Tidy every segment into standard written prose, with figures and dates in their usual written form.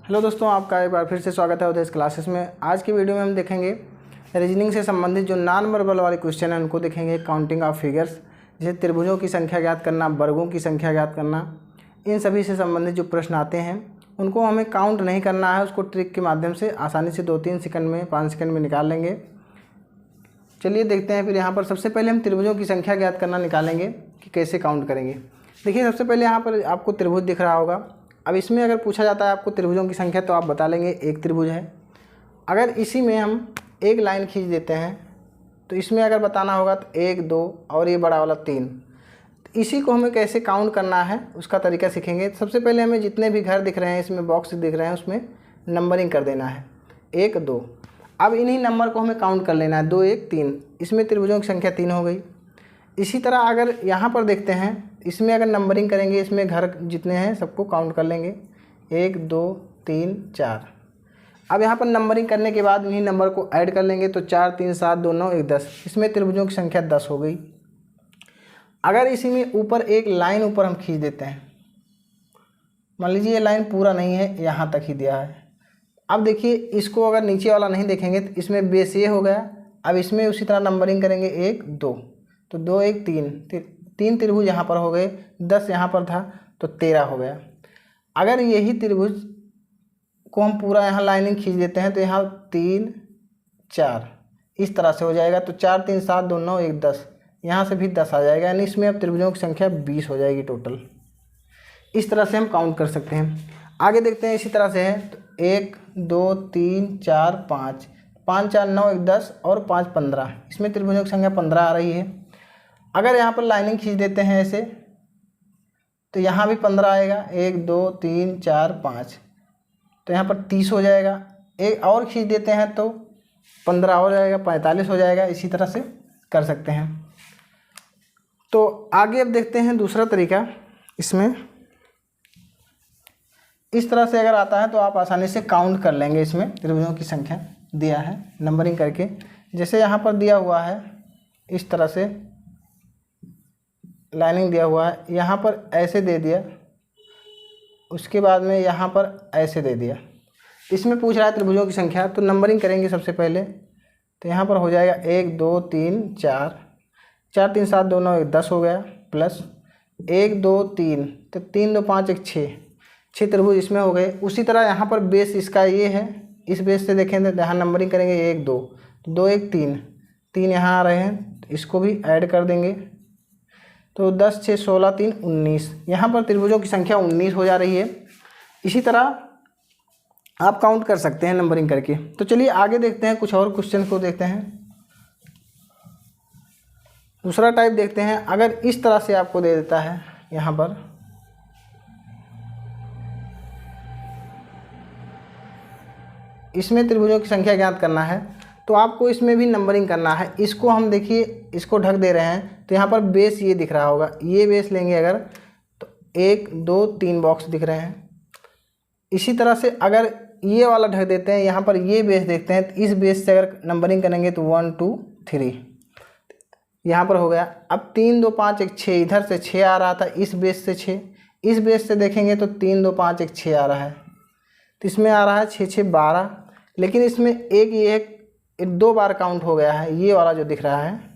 Hello दोस्तों, आपका एक बार फिर से स्वागत है उदय क्लासेस में। आज की वीडियो में हम देखेंगे रीजनिंग से संबंधित जो नॉन वर्बल वाले क्वेश्चन हैं उनको देखेंगे। काउंटिंग ऑफ फिगर्स, जैसे त्रिभुजों की संख्या ज्ञात करना, वर्गों की संख्या ज्ञात करना, इन सभी से संबंधित जो प्रश्न आते हैं उनको हमें काउंट नहीं करना है, उसको ट्रिक के माध्यम से आसानी से 2-3 सेकंड में 5 सेकंड में निकाल लेंगे। चलिए देखते हैं। फिर यहाँ पर सबसे पहले हम त्रिभुजों की संख्या ज्ञात करना निकालेंगे कि कैसे काउंट करेंगे। देखिए, सबसे पहले यहाँ पर आपको त्रिभुज दिख रहा होगा। अब इसमें अगर पूछा जाता है आपको त्रिभुजों की संख्या, तो आप बता लेंगे एक त्रिभुज है। अगर इसी में हम एक लाइन खींच देते हैं तो इसमें अगर बताना होगा तो 1, 2 और ये बड़ा वाला 3। इसी को हमें कैसे काउंट करना है उसका तरीका सीखेंगे। सबसे पहले हमें जितने भी घर दिख रहे हैं, इसमें बॉक्स दिख रहे हैं, उसमें नंबरिंग कर देना है 1, 2। अब इन्हीं नंबर को हमें काउंट कर लेना है 2, 1, 3। इसमें त्रिभुजों की संख्या 3 हो गई। इसी तरह अगर यहाँ पर देखते हैं, इसमें अगर नंबरिंग करेंगे, इसमें घर जितने हैं सबको काउंट कर लेंगे 1, 2, 3, 4। अब यहाँ पर नंबरिंग करने के बाद इन्हीं नंबर को ऐड कर लेंगे तो 4, 3, 7, 2, 9, 1, 10। इसमें त्रिभुजों की संख्या 10 हो गई। अगर इसी में ऊपर एक लाइन ऊपर हम खींच देते हैं, मान लीजिए ये लाइन पूरा नहीं है, यहाँ तक ही दिया है। अब देखिए, इसको अगर नीचे वाला नहीं देखेंगे तो इसमें बेस ये हो गया। अब इसमें उसी तरह नंबरिंग करेंगे 1, 2, तो 2, 1, 3 त्रिभुज यहाँ पर हो गए। 10 यहाँ पर था तो 13 हो गया। अगर यही त्रिभुज को हम पूरा यहाँ लाइनिंग खींच देते हैं तो यहाँ 3, 4 इस तरह से हो जाएगा। तो 4, 3, 7, 2, 9, 1, 10। यहाँ से भी 10 आ जाएगा, यानी इसमें अब त्रिभुजों की संख्या 20 हो जाएगी टोटल। इस तरह से हम काउंट कर सकते हैं। आगे देखते हैं, इसी तरह से है तो 1, 2, 3, 4, 5, 5, 4, 9, 1, 10 और 5, 15। इसमें त्रिभुजों की संख्या 15 आ रही है। अगर यहाँ पर लाइनिंग खींच देते हैं ऐसे तो यहाँ भी 15 आएगा। 1, 2, 3, 4, 5, तो यहाँ पर 30 हो जाएगा। एक और खींच देते हैं तो 15 हो जाएगा, 45 हो जाएगा। इसी तरह से कर सकते हैं। तो आगे अब देखते हैं दूसरा तरीका। इसमें इस तरह से अगर आता है तो आप आसानी से काउंट कर लेंगे। इसमें त्रिभुजों की संख्या दिया है नंबरिंग करके, जैसे यहाँ पर दिया हुआ है इस तरह से लाइनिंग दिया हुआ है, यहाँ पर ऐसे दे दिया, उसके बाद में यहाँ पर ऐसे दे दिया। इसमें पूछ रहा है त्रिभुजों की संख्या, तो नंबरिंग करेंगे सबसे पहले। तो यहाँ पर हो जाएगा 1, 2, 3, 4, 4, 3, 7, 2, 9, 1, 10 हो गया, प्लस 1, 2, 3, तो 3, 2, 5, 1, 6 त्रिभुज इसमें हो गए। उसी तरह यहाँ पर बेस इसका ये है, इस बेस से देखेंगे तो यहाँ नंबरिंग करेंगे 1, 2, 2, 1, 3 यहाँ आ रहे हैं, तो इसको भी ऐड कर देंगे। तो 10, 6, 16, 3, 19। यहाँ पर त्रिभुजों की संख्या 19 हो जा रही है। इसी तरह आप काउंट कर सकते हैं नंबरिंग करके। तो चलिए आगे देखते हैं, कुछ और क्वेश्चन को देखते हैं। दूसरा टाइप देखते हैं। अगर इस तरह से आपको दे देता है, यहाँ पर इसमें त्रिभुजों की संख्या ज्ञात करना है, तो आपको इसमें भी नंबरिंग करना है। इसको हम देखिए, इसको ढक दे रहे हैं, तो यहाँ पर बेस ये दिख रहा होगा। ये बेस लेंगे अगर तो 1, 2, 3 बॉक्स दिख रहे हैं। इसी तरह से अगर ये वाला ढक देते हैं, यहाँ पर ये बेस देखते हैं, तो इस बेस से अगर नंबरिंग करेंगे तो 1, 2, 3 यहाँ पर हो गया। अब 3, 2, 5, 1, 6, इधर से 6 आ रहा था, इस बेस से 6, इस बेस से देखेंगे तो 3, 2, 5, 1, 6 आ रहा है, तो इसमें आ रहा है 6, 6, 12। लेकिन इसमें ये 2 बार काउंट हो गया है। ये वाला जो दिख रहा है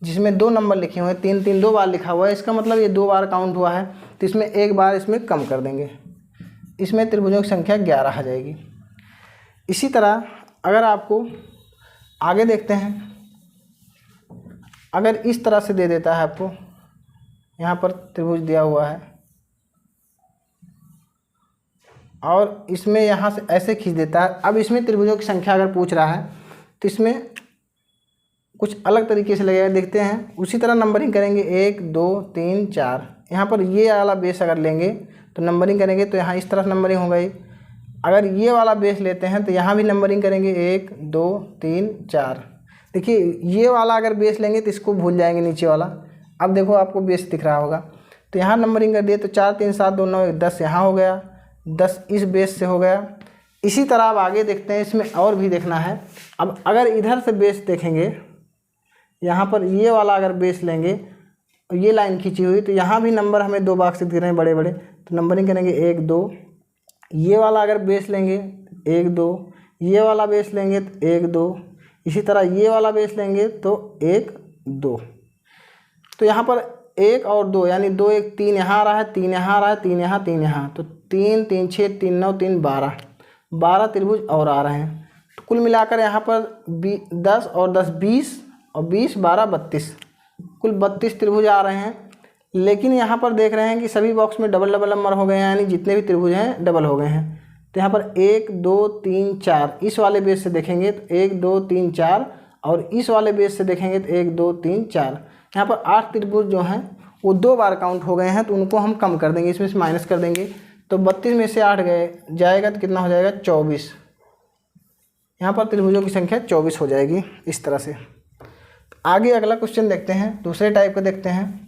जिसमें 2 नंबर लिखे हुए हैं, 3, 3 2 बार लिखा हुआ है, इसका मतलब ये 2 बार काउंट हुआ है। तो इसमें 1 बार इसमें कम कर देंगे, इसमें त्रिभुजों की संख्या 11 आ जाएगी। इसी तरह अगर आपको आगे देखते हैं, अगर इस तरह से दे देता है आपको, यहाँ पर त्रिभुज दिया हुआ है और इसमें यहाँ से ऐसे खींच देता है। अब इसमें त्रिभुजों की संख्या अगर पूछ रहा है तो इसमें कुछ अलग तरीके से लगेगा, देखते हैं। उसी तरह नंबरिंग करेंगे 1, 2, 3, 4। यहाँ पर ये वाला बेस अगर लेंगे तो नंबरिंग करेंगे तो यहाँ इस तरह नंबरिंग हो गई। अगर ये वाला बेस लेते हैं तो यहाँ भी नंबरिंग करेंगे 1, 2, 3, 4। देखिए, ये वाला अगर बेस लेंगे तो इसको भूल जाएंगे नीचे वाला। अब देखो, आपको बेस दिख रहा होगा, तो यहाँ नंबरिंग कर दिए तो 4, 3, 7, 2, 9, 1, 10 यहाँ हो गया, 10 इस बेस से हो गया। इसी तरह अब आगे देखते हैं, इसमें और भी देखना है। अब अगर इधर से बेस देखेंगे, यहाँ पर ये वाला अगर बेस लेंगे, ये लाइन खींची हुई, तो यहाँ भी नंबर हमें 2 बॉक्स दिख रहे हैं बड़े बड़े, तो नंबरिंग करेंगे 1, 2, ये वाला अगर बेस लेंगे 1 2, ये वाला बेस लेंगे तो 1 2, इसी तरह ये वाला बेस लेंगे तो 1 2। तो यहाँ पर 1 और 2 यानी 2 1 3 यहाँ आ रहा है, 3 यहाँ आ रहा है, 3 यहाँ, 3 यहाँ, तो 3 3 6 3 9 3 12, 12 त्रिभुज और आ रहे हैं। तो कुल मिलाकर यहाँ पर 10 और 10 20 और 20 12 32, कुल 32 त्रिभुज आ रहे हैं। लेकिन यहाँ पर देख रहे हैं कि सभी बॉक्स में डबल डबल नंबर हो गए हैं, यानी जितने भी त्रिभुज हैं डबल हो गए हैं। तो यहाँ पर 1 2 3 4 इस वाले बेस से देखेंगे तो 1 2 3 4, और इस वाले बेस से देखेंगे तो 1 2 3 4। यहाँ पर 8 त्रिभुज जो हैं वो 2 बार काउंट हो गए हैं, तो उनको हम कम कर देंगे, इसमें से माइनस कर देंगे। तो 32 में से 8 गए जाएगा तो कितना हो जाएगा 24। यहाँ पर त्रिभुजों की संख्या 24 हो जाएगी इस तरह से। आगे अगला क्वेश्चन देखते हैं, दूसरे टाइप का देखते हैं।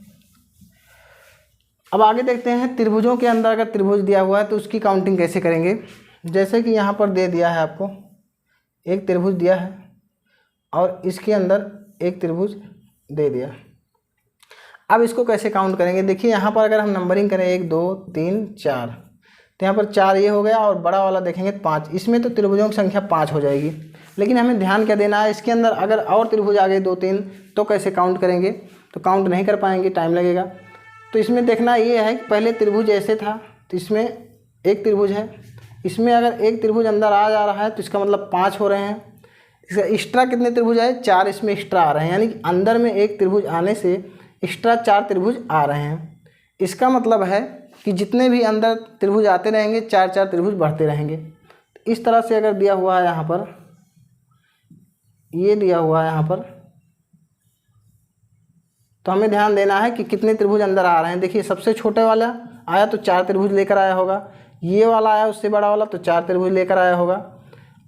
अब आगे देखते हैं त्रिभुजों के अंदर अगर त्रिभुज दिया हुआ है तो उसकी काउंटिंग कैसे करेंगे। जैसे कि यहाँ पर दे दिया है आपको, एक त्रिभुज दिया है और इसके अंदर एक त्रिभुज दे दिया। अब इसको कैसे काउंट करेंगे, देखिए यहाँ पर अगर हम नंबरिंग करें 1 2 3 4, तो यहाँ पर 4 ये हो गया और बड़ा वाला देखेंगे तो 5, इसमें तो त्रिभुजों की संख्या 5 हो जाएगी। लेकिन हमें ध्यान क्या देना है, इसके अंदर अगर और त्रिभुज आ गए 2 3 तो कैसे काउंट करेंगे, तो काउंट नहीं कर पाएंगे, टाइम लगेगा। तो इसमें देखना ये है कि पहले त्रिभुज ऐसे था तो इसमें एक त्रिभुज है, इसमें अगर एक त्रिभुज अंदर आ जा रहा है तो इसका मतलब 5 हो रहे हैं। इसका एक्स्ट्रा कितने त्रिभुज आए, 4 इसमें एक्स्ट्रा आ रहे हैं, यानी कि अंदर में एक त्रिभुज आने से एक्स्ट्रा 4 त्रिभुज आ रहे हैं। इसका मतलब है कि जितने भी अंदर त्रिभुज आते रहेंगे 4 4 त्रिभुज बढ़ते रहेंगे। इस तरह से अगर दिया हुआ है यहाँ पर, ये दिया हुआ है यहाँ पर, तो हमें ध्यान देना है कि कितने त्रिभुज अंदर आ रहे हैं। देखिए सबसे छोटे वाला आया तो 4 त्रिभुज लेकर आया होगा, ये वाला आया उससे बड़ा वाला तो 4 त्रिभुज लेकर आया होगा,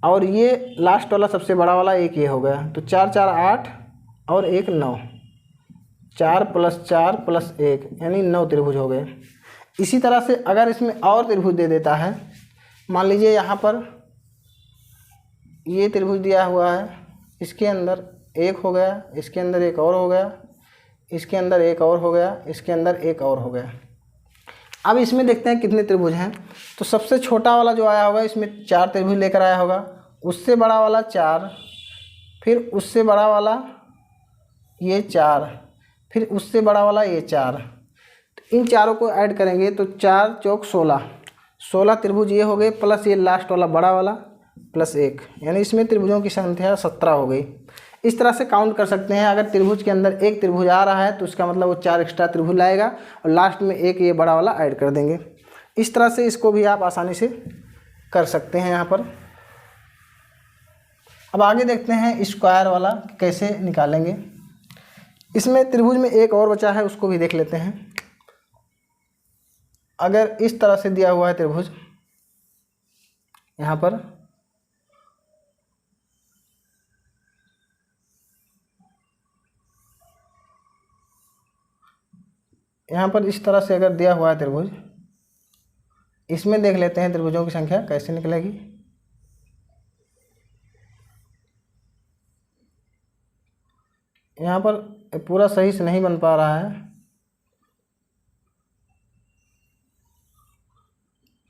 और ये लास्ट वाला सबसे बड़ा वाला एक ये हो गया। तो 4 4 8 और 1 9, 4 + 4 + 1 यानी 9 त्रिभुज हो गए। इसी तरह से अगर इसमें और त्रिभुज दे देता है, मान लीजिए यहाँ पर ये त्रिभुज दिया हुआ है, इसके अंदर एक हो गया, इसके अंदर एक और हो गया, इसके अंदर एक और हो गया, इसके अंदर एक और हो गया। अब इसमें देखते हैं कितने त्रिभुज हैं। तो सबसे छोटा वाला जो आया होगा इसमें 4 त्रिभुज लेकर आया होगा, उससे बड़ा वाला 4, फिर उससे बड़ा वाला ये 4, फिर उससे बड़ा वाला ये 4। तो इन चारों को ऐड करेंगे तो 4 चौक 16, 16 त्रिभुज ये हो गए, प्लस ये लास्ट वाला बड़ा वाला प्लस 1, यानी इसमें त्रिभुजों की संख्या 17 हो गई। इस तरह से काउंट कर सकते हैं। अगर त्रिभुज के अंदर एक त्रिभुज आ रहा है तो उसका मतलब वो 4 एक्स्ट्रा त्रिभुज लाएगा और लास्ट में एक ये बड़ा वाला ऐड कर देंगे। इस तरह से इसको भी आप आसानी से कर सकते हैं यहाँ पर। अब आगे देखते हैं स्क्वायर वाला कैसे निकालेंगे। इसमें त्रिभुज में एक और बचा है, उसको भी देख लेते हैं। अगर इस तरह से दिया हुआ है त्रिभुज, यहाँ पर इस तरह से अगर दिया हुआ है त्रिभुज, इसमें देख लेते हैं त्रिभुजों की संख्या कैसे निकलेगी। यहाँ पर पूरा सही से नहीं बन पा रहा है,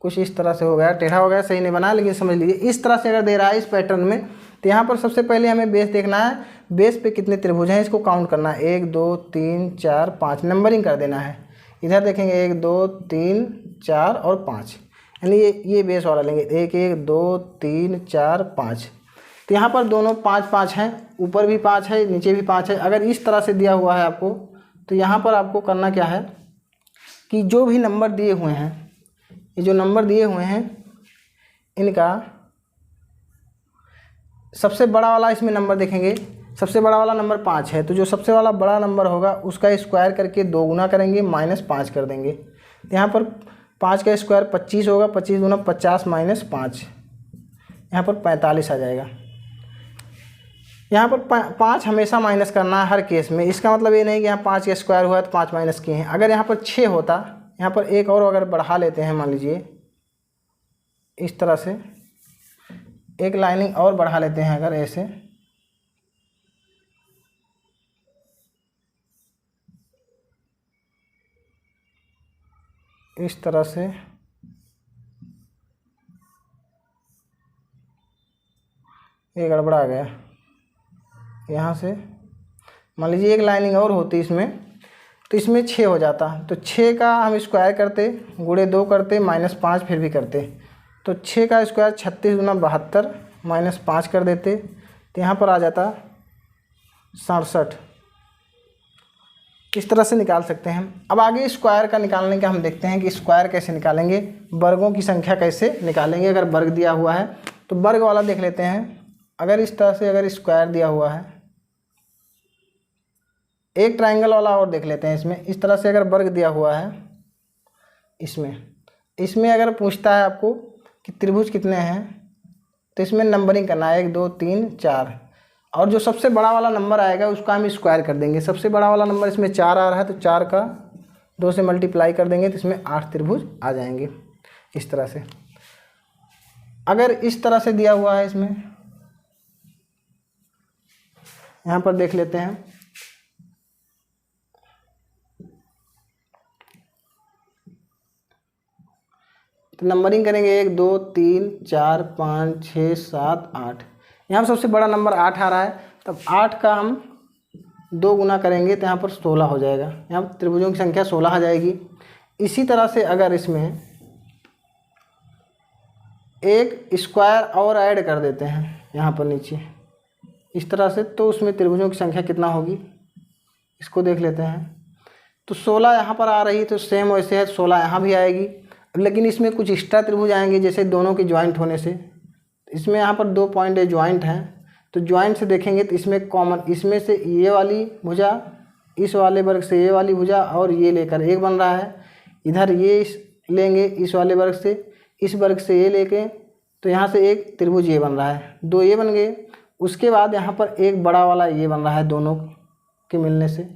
कुछ इस तरह से हो गया, टेढ़ा हो गया, सही नहीं बना। लेकिन समझ लीजिए इस तरह से अगर दे रहा है इस पैटर्न में, तो यहाँ पर सबसे पहले हमें बेस देखना है, बेस पे कितने त्रिभुज हैं इसको काउंट करना है। 1 2 3 4 5 नंबरिंग कर देना है। इधर देखेंगे 1 2 3 4 और 5, यानी ये बेस वाला लेंगे 1 1 2 3 4 5। तो यहाँ पर दोनों 5 5 हैं, ऊपर भी 5 है नीचे भी 5 है। अगर इस तरह से दिया हुआ है आपको, तो यहाँ पर आपको करना क्या है कि जो भी नंबर दिए हुए हैं, ये जो नंबर दिए हुए हैं इनका सबसे बड़ा वाला इसमें नंबर देखेंगे, सबसे बड़ा वाला नंबर 5 है, तो जो सबसे वाला बड़ा नंबर होगा उसका स्क्वायर करके 2 गुना करेंगे, -5 कर देंगे। तो यहाँ पर 5 का स्क्वायर 25 होगा, 25 दूना 50 -5, यहाँ पर 45 आ जाएगा। यहाँ पर 5 हमेशा माइनस करना है हर केस में। इसका मतलब ये नहीं कि यहाँ 5 का स्क्वायर हुआ है तो 5 माइनस किए हैं। अगर यहाँ पर 6 होता, यहाँ पर एक और अगर बढ़ा लेते हैं, मान लीजिए इस तरह से एक लाइनिंग और बढ़ा लेते हैं, अगर ऐसे, इस तरह से ये गड़बड़ा गया। यहाँ से मान लीजिए एक लाइनिंग और होती इसमें, तो इसमें 6 हो जाता। तो 6 का हम स्क्वायर करते, गुणे 2 करते, -5 फिर भी करते। तो 6 का स्क्वायर 36 गुना 72 -5 कर देते, तो यहाँ पर आ जाता 67। इस तरह से निकाल सकते हैं। अब आगे स्क्वायर का निकालने का हम देखते हैं कि स्क्वायर कैसे निकालेंगे, वर्गों की संख्या कैसे निकालेंगे। अगर वर्ग दिया हुआ है तो वर्ग वाला देख लेते हैं। अगर इस तरह से अगर स्क्वायर दिया हुआ है, एक ट्रायंगल वाला और देख लेते हैं इसमें। इस तरह से अगर वर्ग दिया हुआ है इसमें अगर पूछता है आपको कि त्रिभुज कितने हैं, तो इसमें नंबरिंग करना है 1 2 3 4, और जो सबसे बड़ा वाला नंबर आएगा उसका हम स्क्वायर कर देंगे। सबसे बड़ा वाला नंबर इसमें 4 आ रहा है, तो 4 का 2 से मल्टीप्लाई कर देंगे, तो इसमें 8 त्रिभुज आ जाएंगे। इस तरह से अगर इस तरह से दिया हुआ है इसमें, यहाँ पर देख लेते हैं। तो नंबरिंग करेंगे 1 2 3 4 5 6 7 8। यहाँ सबसे बड़ा नंबर 8 आ रहा है, तब 8 का हम 2 गुना करेंगे तो यहाँ पर 16 हो जाएगा। यहाँ त्रिभुजों की संख्या 16 आ जाएगी। इसी तरह से अगर इसमें एक स्क्वायर और ऐड कर देते हैं यहाँ पर नीचे इस तरह से, तो उसमें त्रिभुजों की संख्या कितना होगी इसको देख लेते हैं। तो 16 यहाँ पर आ रही, तो सेम वैसे है 16 यहाँ भी आएगी, लेकिन इसमें कुछ एक्स्ट्रा त्रिभुज आएंगे जैसे दोनों के ज्वाइंट होने से। इसमें यहाँ पर 2 पॉइंट ज्वाइंट हैं, तो ज्वाइंट से देखेंगे तो इसमें कॉमन, इसमें से ये वाली भुजा इस वाले वर्ग से ये वाली भुजा और ये लेकर एक बन रहा है। इधर ये लेंगे इस वाले वर्ग से, इस वर्ग से ये लेके, तो यहाँ से एक त्रिभुज ये बन रहा है, 2 ये बन गए। उसके बाद यहाँ पर एक बड़ा वाला ये बन रहा है दोनों के मिलने से,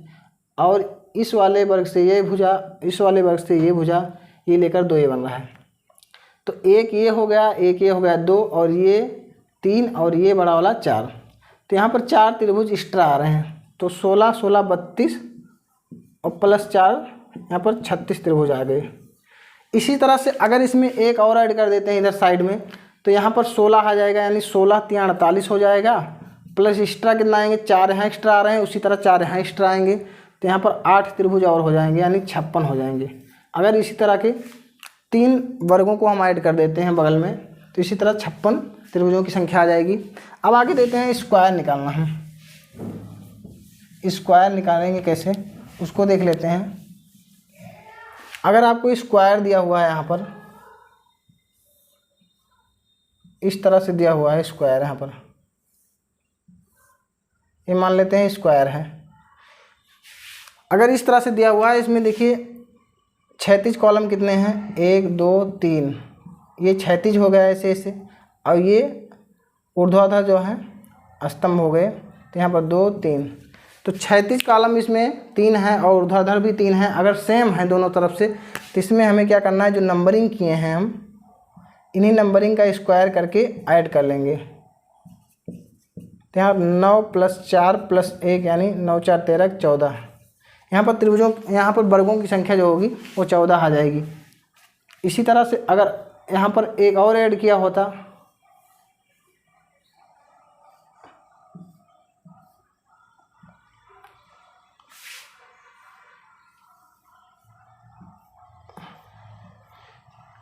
और इस वाले वर्ग से ये भुजा, इस वाले वर्ग से ये भुजा, ये लेकर 2 ये बन रहा है। तो एक ये हो गया, एक ये हो गया 2, और ये 3, और ये बड़ा वाला 4। तो यहाँ पर 4 त्रिभुज एक्स्ट्रा आ रहे हैं। तो 16 16 32 और +4 यहाँ पर 36 त्रिभुज आ गए। इसी तरह से अगर इसमें एक और ऐड कर देते हैं इधर साइड में, तो यहाँ पर 16 आ जाएगा, यानी 16 3 48 हो जाएगा। प्लस एक्स्ट्रा कितना आएंगे, 4 यहाँ एक्स्ट्रा आ रहे हैं, उसी तरह 4 यहाँ एक्स्ट्रा आएंगे, तो यहाँ पर 8 त्रिभुज और हो जाएंगे, यानी 56 हो जाएंगे। अगर इसी तरह के 3 वर्गों को हम ऐड कर देते हैं बगल में, तो इसी तरह 56 त्रिभुजों की संख्या आ जाएगी। अब आगे देते हैं स्क्वायर निकालना है। स्क्वायर निकालेंगे कैसे उसको देख लेते हैं। अगर आपको स्क्वायर दिया हुआ है यहाँ पर, इस तरह से दिया हुआ है स्क्वायर, यहाँ पर ये मान लेते हैं स्क्वायर है। अगर इस तरह से दिया हुआ है, इसमें देखिए क्षैतिज कॉलम कितने हैं, 1 2 3, ये क्षैतिज हो गया ऐसे ऐसे, और ये ऊर्ध्वाधर जो है स्तंभ हो गए। तो यहाँ पर 2 3, तो क्षैतिज कॉलम इसमें 3 है और ऊर्ध्वाधर भी 3 है। अगर सेम है दोनों तरफ से, तो इसमें हमें क्या करना है, जो नंबरिंग किए हैं हम इन्हीं नंबरिंग का स्क्वायर करके ऐड कर लेंगे। तो यहाँ 9 + 4 + 1 यानी 9 4 13 14। यहाँ पर त्रिभुजों, यहाँ पर वर्गों की संख्या जो होगी वो 14 आ जाएगी। इसी तरह से अगर यहाँ पर एक और ऐड किया होता,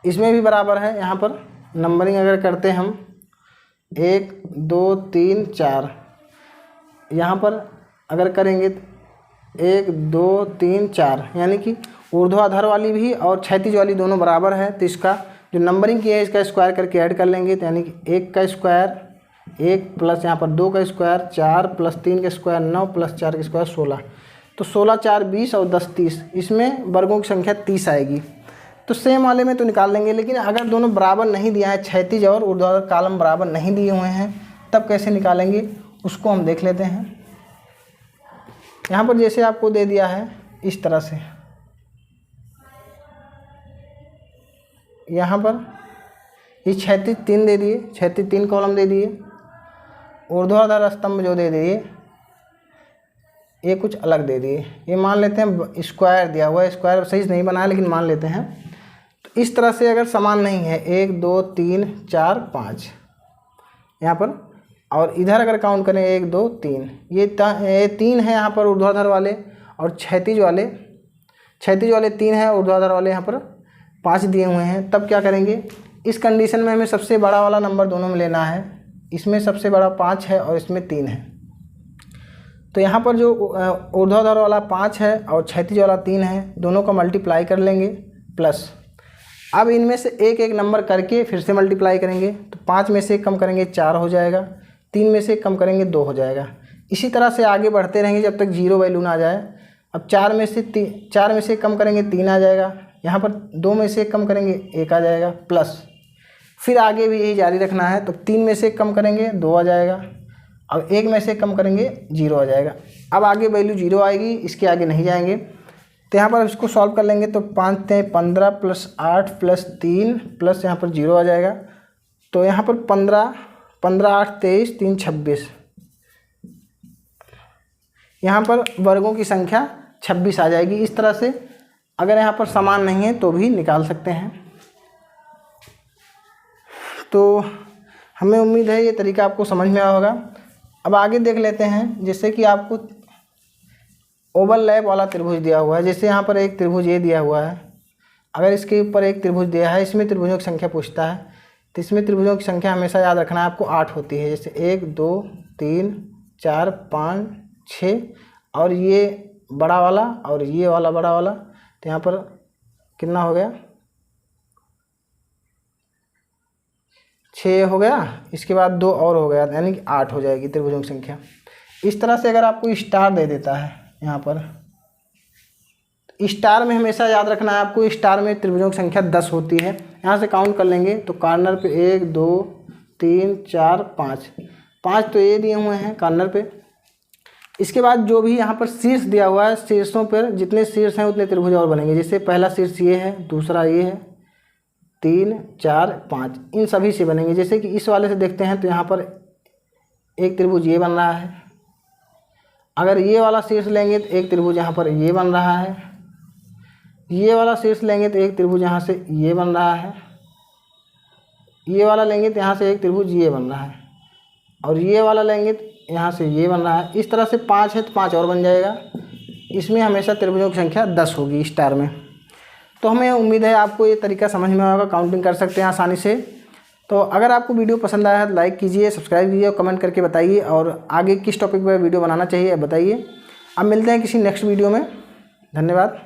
इसमें भी बराबर है। यहाँ पर नंबरिंग अगर करते हम 1 2 3 4, यहाँ पर अगर करेंगे 1 2 3 4, यानी कि ऊर्ध्वाधर वाली भी और क्षैतिज वाली दोनों बराबर है। तो इसका जो नंबरिंग किया है इसका स्क्वायर करके ऐड कर लेंगे। तो यानी कि 1 का स्क्वायर 1 प्लस यहाँ पर 2 का स्क्वायर 4 + 3 का स्क्वायर 9 + 4 का स्क्वायर 16। तो 16 4 20 और 10 30, इसमें वर्गों की संख्या 30 आएगी। तो सेम वाले में तो निकाल लेंगे, लेकिन अगर दोनों बराबर नहीं दिया है, क्षैतिज और ऊर्ध्वाधर कॉलम बराबर नहीं दिए हुए हैं, तब कैसे निकालेंगे उसको हम देख लेते हैं। यहाँ पर जैसे आपको दे दिया है इस तरह से, यहाँ पर ये क्षैतिज 3 दे दिए, क्षैतिज 3 कॉलम दे दिए, ऊर्ध्वाधर स्तंभ जो दे दिए ये कुछ अलग दे दिए। ये मान लेते हैं स्क्वायर दिया हुआ है, स्क्वायर सही से नहीं बनाया लेकिन मान लेते हैं। तो इस तरह से अगर समान नहीं है 1 2 3 4 5, यहाँ पर और इधर अगर काउंट करें 1 2 3, ये 3 है यहाँ पर ऊर्ध्वाधर वाले, और क्षैतिज वाले 3 है, ऊर्ध्वाधर वाले यहाँ पर 5 दिए हुए हैं। तब क्या करेंगे, इस कंडीशन में हमें सबसे बड़ा वाला नंबर दोनों में लेना है। इसमें सबसे बड़ा 5 है और इसमें 3 है। तो यहाँ पर जो ऊर्ध्वाधर वाला 5 है और क्षैतिज वाला 3 है, दोनों का मल्टीप्लाई कर लेंगे प्लस। अब इनमें से एक एक नंबर करके फिर से मल्टीप्लाई करेंगे। तो 5 में से कम करेंगे 4 हो जाएगा, 3 में से कम करेंगे 2 हो जाएगा। इसी तरह से आगे बढ़ते रहेंगे जब तक 0 वैल्यू ना आ जाए। अब 4 में से कम करेंगे 3 आ जाएगा, यहाँ पर 2 में से कम करेंगे 1 आ जाएगा प्लस। फिर आगे भी यही जारी रखना है। तो 3 में से कम करेंगे 2 आ जाएगा, अब 1 में से कम करेंगे 0 आ जाएगा। अब आगे वैल्यू 0 आएगी, इसके आगे नहीं जाएंगे। तो यहाँ पर इसको सॉल्व कर लेंगे। तो 5 × 15 + 8 + 3 प्लस यहाँ पर 0 आ जाएगा। तो यहाँ पर 15 8 23 3 26, यहाँ पर वर्गों की संख्या 26 आ जाएगी। इस तरह से अगर यहाँ पर समान नहीं है तो भी निकाल सकते हैं। तो हमें उम्मीद है ये तरीका आपको समझ में आया होगा। अब आगे देख लेते हैं, जैसे कि आपको ओवरलैप वाला त्रिभुज दिया हुआ है। जैसे यहाँ पर एक त्रिभुज ये दिया हुआ है, अगर इसके ऊपर एक त्रिभुज दिया है, इसमें त्रिभुजों की संख्या पूछता है। तो इसमें त्रिभुजों की संख्या हमेशा याद रखना है आपको 8 होती है। जैसे 1 2 3 4 5 6, और ये बड़ा वाला और ये वाला बड़ा वाला। तो यहाँ पर कितना हो गया, 6 हो गया, इसके बाद 2 और हो गया, यानी कि 8 हो जाएगी त्रिभुजों की संख्या। इस तरह से अगर आपको स्टार दे देता है यहाँ पर, स्टार में हमेशा याद रखना है आपको, स्टार में त्रिभुजों की संख्या 10 होती है। यहाँ से काउंट कर लेंगे तो कॉर्नर पे 1 2 3 4 5 तो ये दिए हुए हैं कॉर्नर पे। इसके बाद जो भी यहाँ पर शीर्ष दिया हुआ है, शीर्षों पर जितने शीर्ष हैं उतने त्रिभुज और बनेंगे। जैसे पहला शीर्ष ये है, दूसरा ये है, 3 4 5, इन सभी से बनेंगे। जैसे कि इस वाले से देखते हैं तो यहाँ पर एक त्रिभुज ये बन रहा है। अगर ये वाला शीर्ष लेंगे तो एक त्रिभुज यहाँ पर ये बन रहा है। ये वाला शीर्ष लेंगे तो एक त्रिभुज यहाँ से ये बन रहा है। ये वाला लेंगे तो यहाँ से एक त्रिभुज ये बन रहा है, और ये वाला लेंगे तो यहाँ से ये बन रहा है। इस तरह से 5 है तो 5 और बन जाएगा। इसमें हमेशा त्रिभुजों की संख्या 10 होगी स्टार में। तो हमें उम्मीद है आपको ये तरीका समझ में आएगा, काउंटिंग कर सकते हैं आसानी से। तो अगर आपको वीडियो पसंद आया है तो लाइक कीजिए, सब्सक्राइब कीजिए और कमेंट करके बताइए, और आगे किस टॉपिक पर वीडियो बनाना चाहिए बताइए। अब मिलते हैं किसी नेक्स्ट वीडियो में। धन्यवाद।